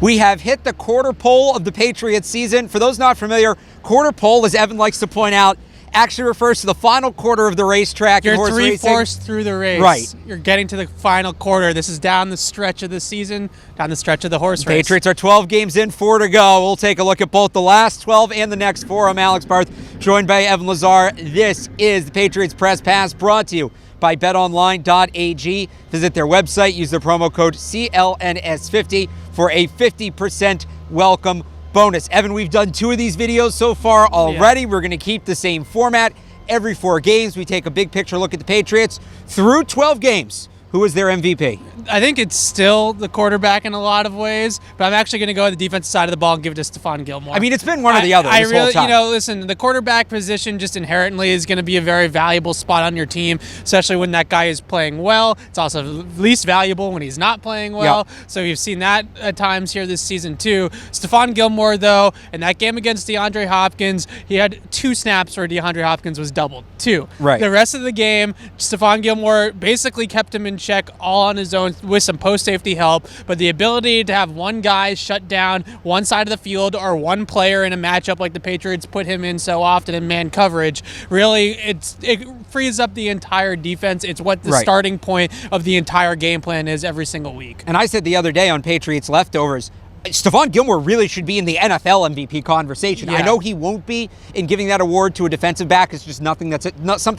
We have hit the quarter pole of the Patriots season. For those not familiar, quarter pole, as Evan likes to point out, actually refers to the final quarter of the racetrack in horse racing. You're three-fourths through the race. Right. You're getting to the final quarter. This is down the stretch of the season, down the stretch of the horse race. Patriots are 12 games in, 4 to go. We'll take a look at both the last 12 and the next 4. I'm Alex Barth, joined by Evan Lazar. This is the Patriots Press Pass, brought to you by betonline.ag. Visit their website, use the promo code CLNS50 for a 50% welcome bonus. Evan, we've done 2 of these videos so far already. Yeah. We're going to keep the same format. Every 4 games, we take a big picture look at the Patriots through 12 games. Who is their MVP? I think it's still the quarterback in a lot of ways, but I'm actually going to go to the defensive side of the ball and give it to Stephon Gilmore. I mean, it's been one or the other this whole time. Listen, the quarterback position just inherently is going to be a very valuable spot on your team, especially when that guy is playing well. It's also least valuable when he's not playing well. Yep. So we've seen that at times here this season too. Stephon Gilmore, though, in that game against DeAndre Hopkins, he had 2 snaps where DeAndre Hopkins was doubled. 2. Right. The rest of the game, Stephon Gilmore basically kept him in check all on his own with some post-safety help, but the ability to have one guy shut down one side of the field or one player in a matchup like the Patriots put him in so often in man coverage, really it frees up the entire defense. It's what the starting point of the entire game plan is every single week. And I said the other day on Patriots Leftovers, Stephon Gilmore really should be in the NFL MVP conversation. Yeah. I know he won't be in giving that award to a defensive back. It's just something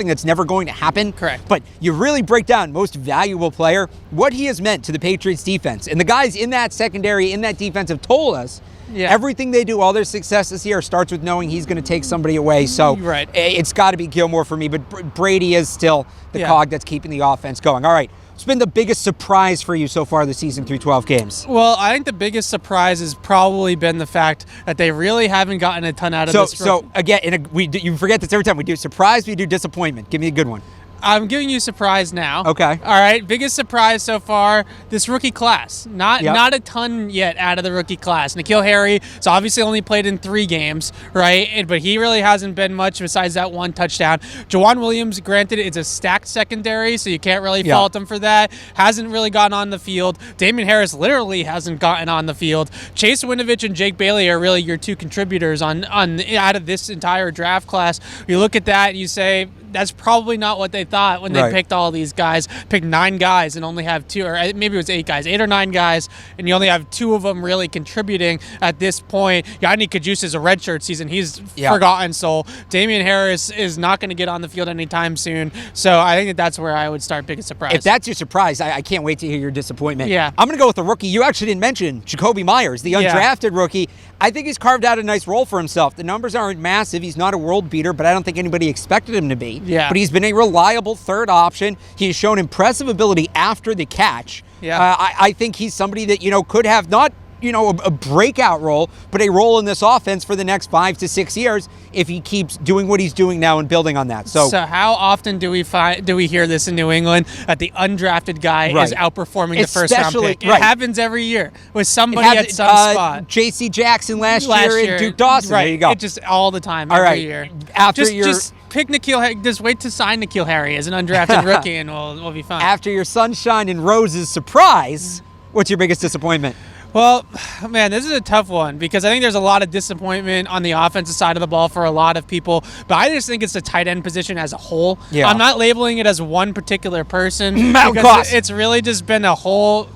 that's never going to happen. Correct. But you really break down most valuable player, what he has meant to the Patriots defense. And the guys in that secondary, in that defense have told us everything they do, all their success this year starts with knowing he's going to take somebody away. So it's got to be Gilmore for me. But Brady is still the cog that's keeping the offense going. All right. What's been the biggest surprise for you so far this season through 12 games? Well, I think the biggest surprise has probably been the fact that they really haven't gotten a ton out of this. So again, you forget this every time. We do surprise, we do disappointment. Give me a good one. I'm giving you surprise now. Okay. All right. Biggest surprise so far, this rookie class. Not a ton yet out of the rookie class. N'Keal Harry has obviously only played in 3 games, right? But he really hasn't been much besides that 1 touchdown. Juwan Williams, granted, it's a stacked secondary, so you can't really fault him for that. Hasn't really gotten on the field. Damian Harris literally hasn't gotten on the field. Chase Winovich and Jake Bailey are really your 2 contributors on out of this entire draft class. You look at that and you say, that's probably not what they thought when they picked all these guys. Picked 9 guys and only have 2, or maybe it was 8 guys, 8 or 9 guys, and you only have 2 of them really contributing at this point. Yanni Kajus is a redshirt season. He's forgotten soul. Damian Harris is not going to get on the field anytime soon. So I think that's where I would start biggest surprise. If that's your surprise, I can't wait to hear your disappointment. Yeah. I'm going to go with the rookie. You actually didn't mention Jacoby Myers, the undrafted rookie. I think he's carved out a nice role for himself. The numbers aren't massive. He's not a world beater, but I don't think anybody expected him to be. Yeah. But he's been a reliable third option. He's shown impressive ability after the catch. Yeah. I think he's somebody that, could have not, a breakout role, but a role in this offense for the next 5 to 6 years if he keeps doing what he's doing now and building on that. So how often do we hear this in New England that the undrafted guy is outperforming the first round pick? It happens every year with somebody at some spot. J.C. Jackson last year and Duke Dawson. Right. There you go. It just all the time, every year. Just pick N'Keal Harry. Just wait to sign N'Keal Harry as an undrafted rookie, and we'll be fine. After your sunshine and roses surprise, what's your biggest disappointment? Well, man, this is a tough one because I think there's a lot of disappointment on the offensive side of the ball for a lot of people, but I just think it's the tight end position as a whole. Yeah. I'm not labeling it as one particular person because it's really just been a whole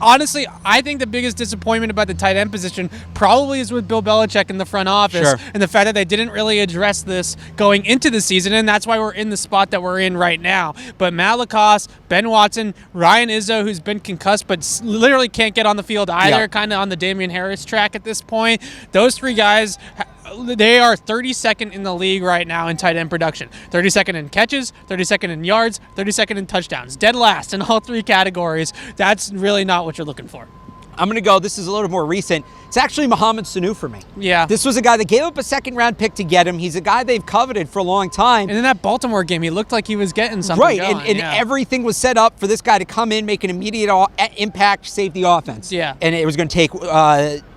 honestly, I think the biggest disappointment about the tight end position probably is with Bill Belichick in the front office and the fact that they didn't really address this going into the season, and that's why we're in the spot that we're in right now. But Matt LaCosse, Ben Watson, Ryan Izzo, who's been concussed but literally can't get on the field either, kind of on the Damian Harris track at this point. Those 3 guys, they are 32nd in the league right now in tight end production. 32nd in catches, 32nd in yards, 32nd in touchdowns. Dead last in all 3 categories. That's really not what you're looking for. I'm going to go, this is a little more recent. It's actually Mohamed Sanu for me. Yeah. This was a guy that gave up a 2nd-round pick to get him. He's a guy they've coveted for a long time. And in that Baltimore game, he looked like he was getting something going. And everything was set up for this guy to come in, make an immediate impact, save the offense. Yeah. And it was going to take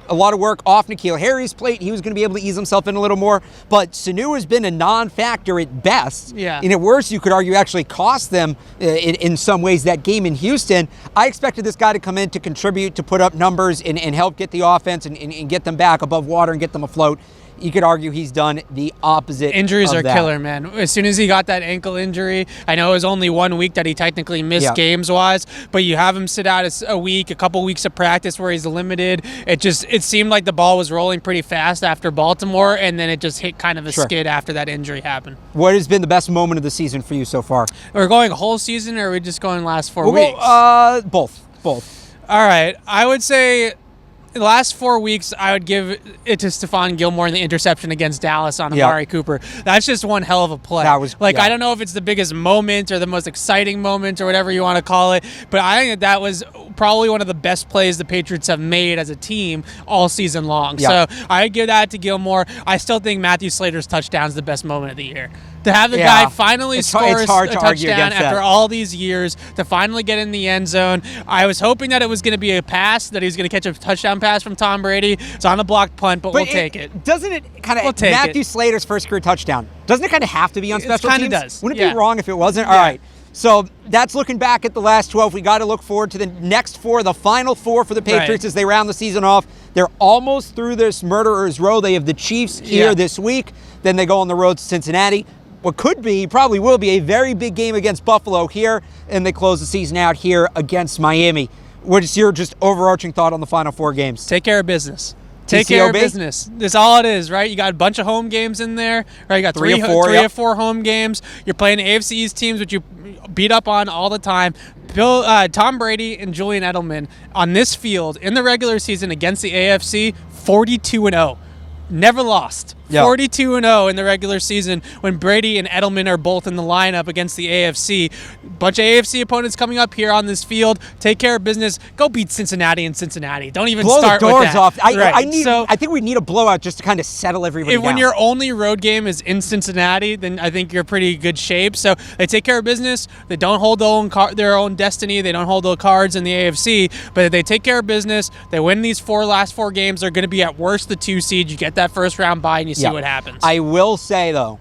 a lot of work off N'Keal Harry's plate. He was going to be able to ease himself in a little more. But Sanu has been a non-factor at best. Yeah. And at worst, you could argue actually cost them in some ways that game in Houston. I expected this guy to come in to contribute, to put up numbers and help get the offense and get them back above water and get them afloat. You could argue he's done the opposite. Injuries of are that. killer, man. As soon as he got that ankle injury, I know it was only 1 week that he technically missed games-wise, but you have him sit out a week, a couple weeks of practice where he's limited. It seemed like the ball was rolling pretty fast after Baltimore, and then it just hit kind of a skid after that injury happened. What has been the best moment of the season for you so far? We're going whole season, or are we just going last 4 weeks? Both. All right. I would say the last 4 weeks, I would give it to Stephon Gilmore in the interception against Dallas on Amari Cooper. That's just one hell of a play. That was I don't know if it's the biggest moment or the most exciting moment or whatever you want to call it, but I think that was probably one of the best plays the Patriots have made as a team all season long. So I give that to Gilmore. I still think Matthew Slater's touchdown is the best moment of the year. To have the guy finally score a touchdown after all these years, to finally get in the end zone. I was hoping that it was going to be a pass, that he was going to catch a touchdown pass from Tom Brady. It's on a blocked punt, but we'll take it. Doesn't it kind of, Matthew Slater's first career touchdown, doesn't it kind of have to be on special teams? It kind of does. Wouldn't it be wrong if it wasn't? All right. So that's looking back at the last 12. We got to look forward to the next 4, the final 4 for the Patriots as they round the season off. They're almost through this murderer's row. They have the Chiefs here this week. Then they go on the road to Cincinnati. What could be, probably will be, a very big game against Buffalo here, and they close the season out here against Miami. What is your just overarching thought on the final 4 games? Take care of business. Take care of business. That's all it is, right? You got a bunch of home games in there, right? You got three or four home games. You're playing AFC East teams, which you beat up on all the time. Tom Brady and Julian Edelman on this field in the regular season against the AFC, 42-0. Never lost. 42-0 in the regular season when Brady and Edelman are both in the lineup against the AFC. Bunch of AFC opponents coming up here on this field. Take care of business. Go beat Cincinnati in Cincinnati. Don't even start with that. Blow the doors off. I think we need a blowout just to kind of settle everybody down. When your only road game is in Cincinnati, then I think you're pretty good shape. So they take care of business. They don't hold their own destiny. They don't hold the cards in the AFC, but they take care of business. They win these last four games. They're going to be at worst the 2 seed. You get that first round bye and you see what happens. I will say, though,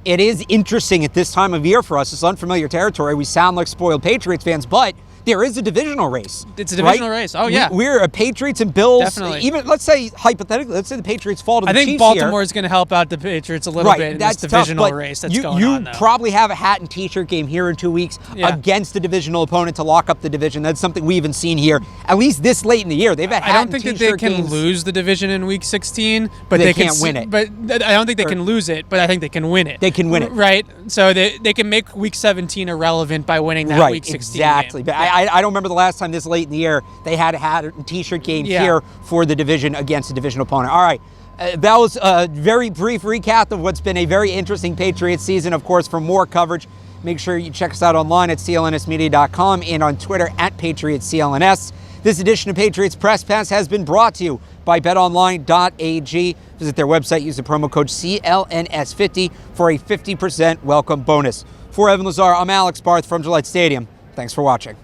it is interesting at this time of year for us. It's unfamiliar territory. We sound like spoiled Patriots fans, but there is a divisional race. It's a divisional race. Oh, yeah. We're a Patriots and Bills. Definitely. Even, let's say, hypothetically, let's say the Patriots fall to the Chiefs here. I think Baltimore is going to help out the Patriots a little bit in this divisional race that's going on, though. You probably have a hat and T-shirt game here in 2 weeks against a divisional opponent to lock up the division. That's something we haven't seen here, at least this late in the year. They've had hat and T-shirt games. I don't think that they can lose the division in Week 16, but they can't win it. But I don't think they can lose it, but I think they can win it. They can win it. Right? So they can make Week 17 irrelevant by winning that Week 16 exactly. game. But I don't remember the last time this late in the year they had a hat and T-shirt game here for the division against a division opponent. All right, that was a very brief recap of what's been a very interesting Patriots season. Of course, for more coverage, make sure you check us out online at clnsmedia.com and on Twitter at PatriotsCLNS. This edition of Patriots Press Pass has been brought to you by betonline.ag. Visit their website, use the promo code CLNS50 for a 50% welcome bonus. For Evan Lazar, I'm Alex Barth from Gillette Stadium. Thanks for watching.